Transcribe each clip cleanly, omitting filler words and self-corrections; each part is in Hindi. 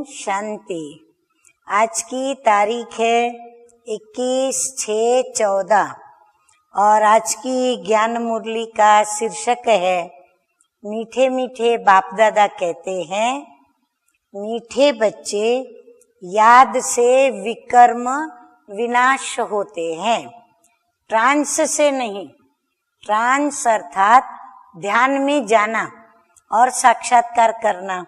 शांति। आज की तारीख है 21/6/14 और आज की ज्ञान मुरली का शीर्षक है मीठे मीठे बाप दादा कहते हैं, मीठे बच्चे याद से विकर्म विनाश होते हैं, ट्रांस से नहीं। ट्रांस अर्थात ध्यान में जाना और साक्षात्कार करना।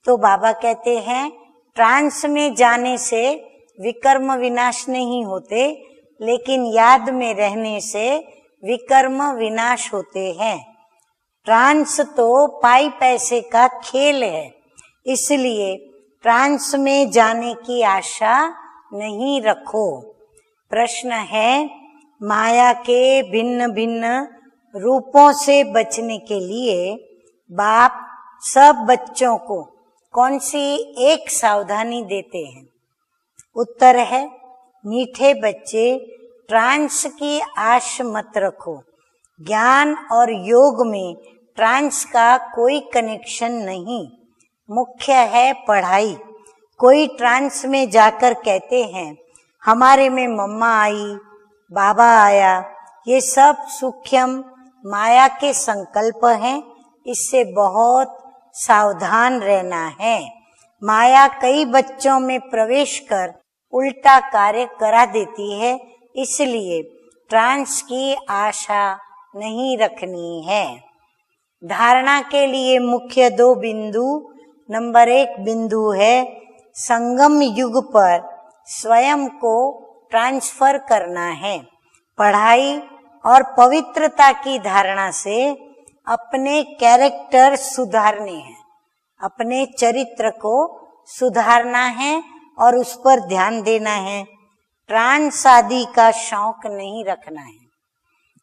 तो बाबा कहते हैं ट्रांस में जाने से विकर्म विनाश नहीं होते, लेकिन याद में रहने से विकर्म विनाश होते हैं। ट्रांस तो पाई पैसे का खेल है, इसलिए ट्रांस में जाने की आशा नहीं रखो। प्रश्न है, माया के भिन्न भिन्न रूपों से बचने के लिए बाप सब बच्चों को कौन सी एक सावधानी देते हैं? उत्तर है, मीठे बच्चे ट्रांस की आश मत रखो। ज्ञान और योग में ट्रांस का कोई कनेक्शन नहीं, मुख्य है पढ़ाई। कोई ट्रांस में जाकर कहते हैं हमारे में मम्मा आई, बाबा आया। ये सब सूक्ष्म माया के संकल्प हैं, इससे बहुत सावधान रहना है। माया कई बच्चों में प्रवेश कर उल्टा कार्य करा देती है, इसलिए ट्रांस की आशा नहीं रखनी है। धारणा के लिए मुख्य 2 बिंदु। नंबर 1 बिंदु है संगम युग पर स्वयं को ट्रांसफर करना है। पढ़ाई और पवित्रता की धारणा से अपने कैरेक्टर सुधारने हैं, अपने चरित्र को सुधारना है और उस पर ध्यान देना है। ट्रांस आदि का शौक नहीं रखना है।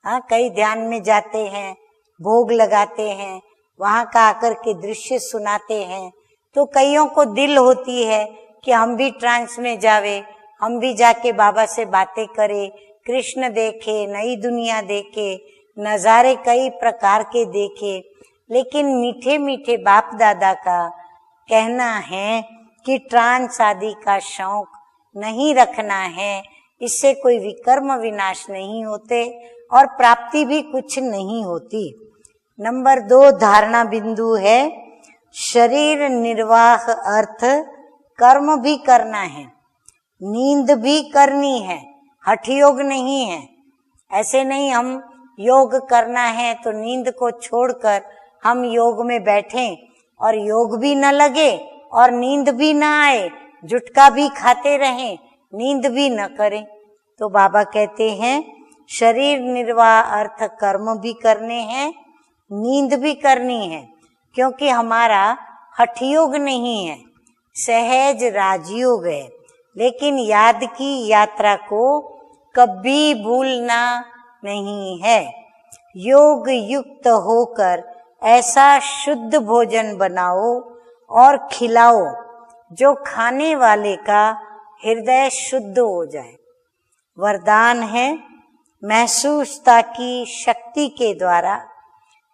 हाँ, कई ध्यान में जाते हैं, भोग लगाते हैं, वहां का आकर के दृश्य सुनाते हैं, तो कईयों को दिल होती है कि हम भी ट्रांस में जावे, हम भी जाके बाबा से बातें करें, कृष्ण देखे, नई दुनिया देखे, नजारे कई प्रकार के देखे। लेकिन मीठे मीठे बाप दादा का कहना है कि ट्रांस आदि का शौक नहीं रखना है, इससे कोई विकर्म विनाश नहीं होते और प्राप्ति भी कुछ नहीं होती। नंबर 2 धारणा बिंदु है शरीर निर्वाह अर्थ कर्म भी करना है, नींद भी करनी है, हठ योग नहीं है। ऐसे नहीं हम योग करना है तो नींद को छोड़कर हम योग में बैठें और योग भी न लगे और नींद भी न आए, जुटका भी खाते रहें, नींद भी न करें। तो बाबा कहते हैं शरीर निर्वाह अर्थ कर्म भी करने हैं, नींद भी करनी है, क्योंकि हमारा हठ योग नहीं है, सहज राजयोग है। लेकिन याद की यात्रा को कभी भूलना नहीं है। योग युक्त होकर ऐसा शुद्ध भोजन बनाओ और खिलाओ जो खाने वाले का हृदय शुद्ध हो जाए। वरदान है महसूसता की शक्ति के द्वारा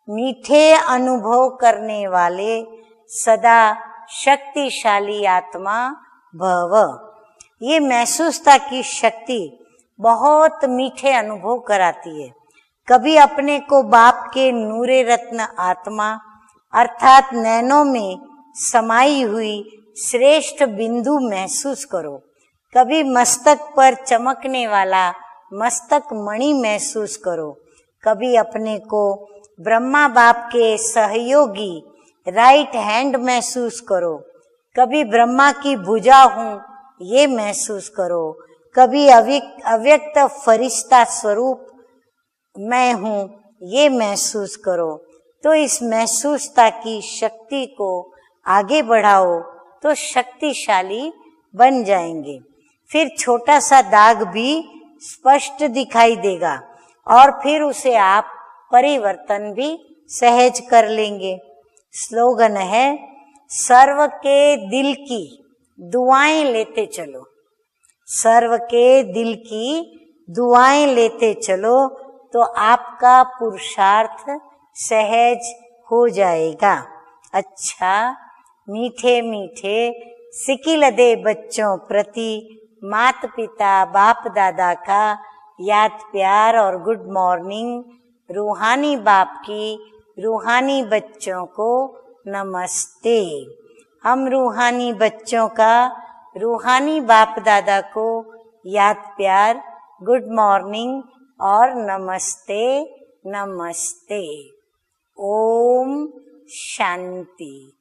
मीठे अनुभव करने वाले सदा शक्तिशाली आत्मा भव। ये महसूसता की शक्ति बहुत मीठे अनुभव कराती है। कभी अपने को बाप के नूरे रत्न आत्मा अर्थात नैनों में समाई हुई श्रेष्ठ बिंदु महसूस करो। कभी मस्तक पर चमकने वाला मस्तक मणि महसूस करो। कभी अपने को ब्रह्मा बाप के सहयोगी राइट हैंड महसूस करो। कभी ब्रह्मा की भुजा हूँ ये महसूस करो। कभी अव्यक्त फरिश्ता स्वरूप मैं हूँ ये महसूस करो। तो इस महसूसता की शक्ति को आगे बढ़ाओ तो शक्तिशाली बन जाएंगे। फिर छोटा सा दाग भी स्पष्ट दिखाई देगा और फिर उसे आप परिवर्तन भी सहज कर लेंगे। स्लोगन है सर्व के दिल की दुआएं लेते चलो। सर्व के दिल की दुआएं लेते चलो तो आपका पुरुषार्थ सहज हो जाएगा। अच्छा, मीठे मीठे सिकिलदे बच्चों प्रति माता पिता बाप दादा का याद प्यार और गुड मॉर्निंग। रूहानी बाप की रूहानी बच्चों को नमस्ते। हम रूहानी बच्चों का रूहानी बाप दादा को याद प्यार गुड मॉर्निंग और नमस्ते नमस्ते। ओम शांति।